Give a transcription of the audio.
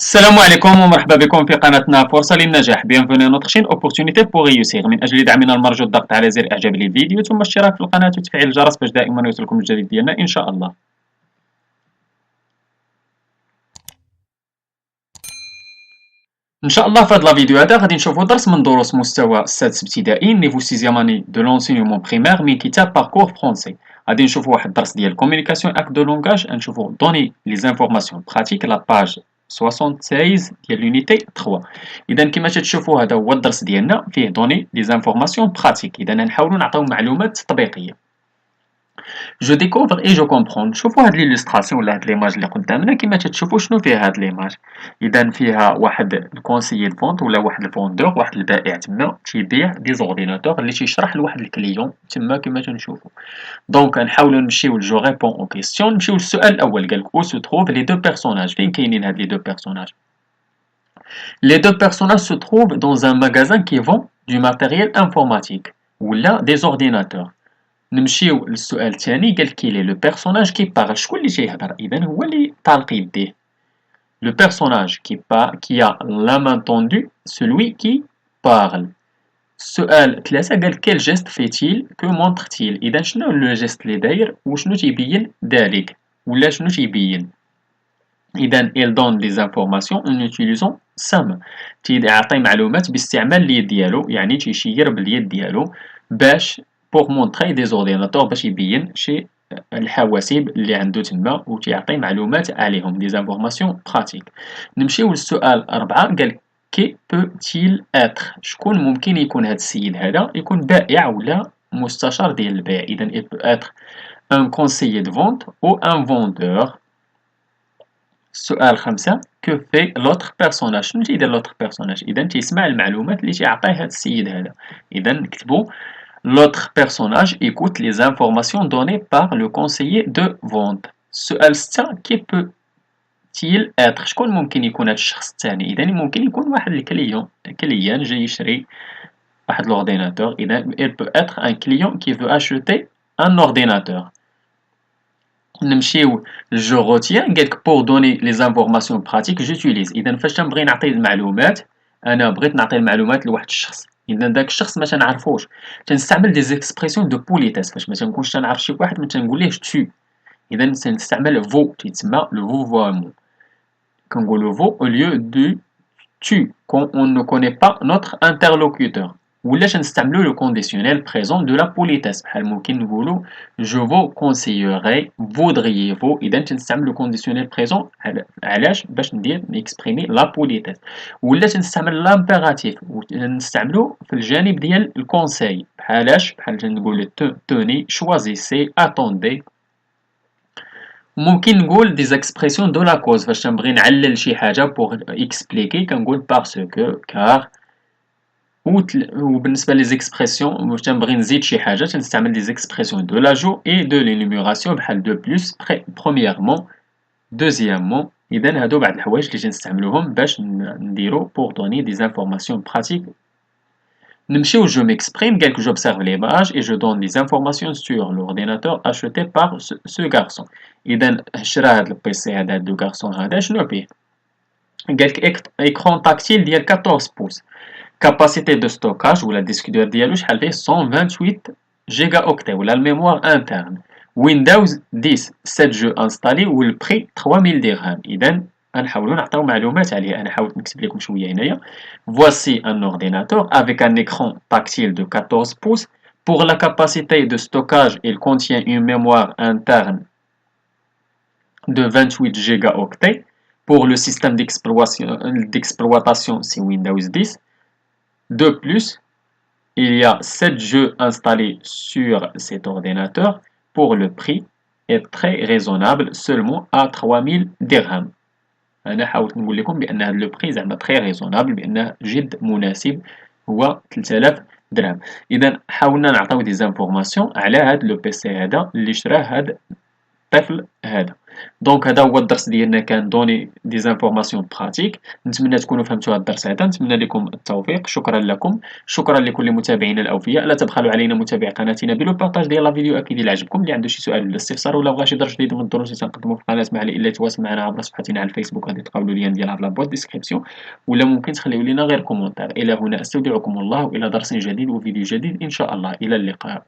السلام عليكم ومرحبا بكم في قناتنا فرصة للنجاح. Bienvenue à notre chaîne Opportunité pour réussir. من أجل دعمنا المرجو الضغط على زر إعجاب للفيديو ثم الاشتراك في القناة وتفعيل الجرس باش دائما يوصلكم الجديد ديالنا إن شاء الله. إن شاء الله في هذا الفيديو هذا غادي نشوفوا درس من دروس مستوى السادس ابتدائي نيفو سيزيام اني دو لونسينيومون بريمير من كتاب باركور فرونسي. غادي نشوفوا واحد الدرس ديال كومونيكاسيون اك دو لونغاج، نشوفوا دوني لي زانفورماسيون براتيك لا باج 76 ديال لونيتي 3. اذا كما تشوفوا هذا هو الدرس ديالنا فيه دوني لي زانفورماسيون براتيك. اذا نحاولوا نعطيو معلومات تطبيقيه. جو ديكوفر اي جو كومبخون. شوفوا هاد ليلوستراسيون ولا هاد ليماج اللي قدامنا. كما تشوفوا شنو فيها هاد ليماج، اذا فيها واحد الكونسيي فونت ولا واحد الفوندور، واحد البائع تما تيبيع دي زورديناتور اللي تيشرح لواحد الكليون تما كما تنشوفوا. دونك نحاولوا نمشيو جو ريبون او كيسيون. نمشيو للسؤال الاول، قالك او سو تروف لي دو بيرسوناج. فين كاينين هاد لي دو بيرسوناج؟ Les deux personnages se trouvent dans un magasin qui vend du matériel informatique ولا des ordinateurs. نمشيو للسؤال الثاني، قال كي لو بيرسوناج كي بارل. شكون اللي تيهضر؟ اذا هو اللي طالق يديه. لو بيرسوناج qui a la main tendue, celui qui parle. السؤال 3 قال quel geste fait-il, que montre-t-il. اذا شنو لو جيست اللي داير وشنو تيبين ذلك ولا شنو تيبين. اذا il donne des informations en utilisant sa main. تيعطي معلومات باستعمال اليد ديالو، يعني تيشير باليد ديالو باش pour montrer des ordinateurs، باش يبين شي الحواسيب اللي عنده تما وتيعطي معلومات عليهم دي زانفورماسيون براتيك. نمشيو للسؤال 4، قال كي بو-تيل اتر. شكون ممكن يكون هذا السيد هذا؟ يكون بائع ولا مستشار ديال البيع. اذا il peut être un conseiller de vente ou un vendeur. السؤال 5، كو في لوتر بيرسوناج. شنو تيدير لوتر بيرسوناج؟ اذا تيسمع المعلومات اللي تيعطيه هذا السيد هذا. اذا نكتبوا l'autre personnage écoute les informations données par le conseiller de vente. السؤال 6، كي peut-il être. شكون ممكن يكون هذا الشخص الثاني؟ اذا ممكن يكون واحد كليان جاي يشري واحد l'ordinateur. اذا il peut être un client qui veut acheter un ordinateur. نمشيو جو روتيان، قالك pour donner les informations pratiques j'utilise. اذا فاش تنبغي نعطي المعلومات، انا بغيت نعطي المعلومات لواحد الشخص، اذا داك الشخص ما تنعرفوش، تنستعمل دي زيكسبرسيون دو بوليتيس. فاش ما تنكونش تنعرف شي واحد ما تنقوليهش تو، اذا تنستعمل فو، تيتسمى لو فوفوامون. كنقولو فو au lieu de tu quand on ne connaît pas notre interlocuteur. ولا تنستعملو لو كونديسيونيل بريزون دو لا بوليتيس، بحال ممكن نقولو جو فو كونسييغي فودريي فو. اذا تنستعمل لو كونديسيونيل بريزون علاش؟ باش ندير نيكسبريمي لا بوليتيس. ولا تنستعمل لامبيراتيف ونستعملو في الجانب ديال الكونساي، بحالاش؟ بحال تنقول توني، شوازيسي، اتوندي. ممكن نقول دي زيكسبرسيون دو لا كوز. فاش تنبغي نعلل شي حاجه بوغ اكسبليكي كنقول باسكو، كار. وبالنسبه لي زيكسبرسيون واش تنبغي نزيد شي حاجه تنستعمل دي زيكسبرسيون دو لاجو اي دو لينيميراسيون، بحال دو بلس، برومييرمون، دوزيامون. اذا هادو بعض الحوايج اللي تنستعملوهم باش نديرو بوغ دوني دي زانفورماسيون براتيك. نمشيو جو ميكسبريم، قالك j'observe l'image et je donne des informations sur l'ordinateur acheté par ce garçon. اذا شرا هاد البيسي هذا دو غارسون هذا شنو فيه؟ قالك écran tactile ديال 14 بوس. capacité de stockage ou la disque dur ديالو شحال فيه؟ 128 جيجا اوكتي ولا الميموار انترن. ويندوز 10 7 جو انستالي والبري 3000 درهم. اذا غنحاولوا نعطيو معلومات عليه. انا حاولت نكتب لكم شويه هنايا. voici un ordinateur avec un écran tactile de 14 pouces. Pour la capacité de stockage, il contient une mémoire interne de 28 gigaoctets. Pour le système d'exploitation, c'est Windows 10. De plus, il y a 7 jeux installés sur cet ordinateur. Pour le prix est très raisonnable, seulement à 3000 dirhams. أنا حاولت نقول لكم بأن هذا لو بري زعما تري ريزونابل، بأنه جد مناسب، هو 3000 درهم. إذا حاولنا نعطيو دي زانفورماسيون على هذا لو بيسي هذا اللي شراه هذا الطفل هذا. دونك هذا هو الدرس ديالنا، كان دوني دي زانفورماسيون براتيك. نتمنى تكونوا فهمتوا هذا الدرس هذا، نتمنى لكم التوفيق. شكرا لكم، شكرا لكل متابعينا الاوفياء. لا تبخلوا علينا متابعة قناتنا بالو بارطاج ديال لا فيديو اكيد الا عجبكم. اللي عنده شي سؤال ولا استفسار ولا بغى شي درس جديد من الدروس اللي تنقدموا في القناه، ما عليه الا يتواصل معنا عبر صفحتنا على الفيسبوك، غادي تلقاو اللين ديالها في لا بوات ديسكريبسيون، ولا ممكن تخليو لنا غير كومونتير. الى هنا استودعكم الله، والى درس جديد وفيديو جديد ان شاء الله. الى اللقاء.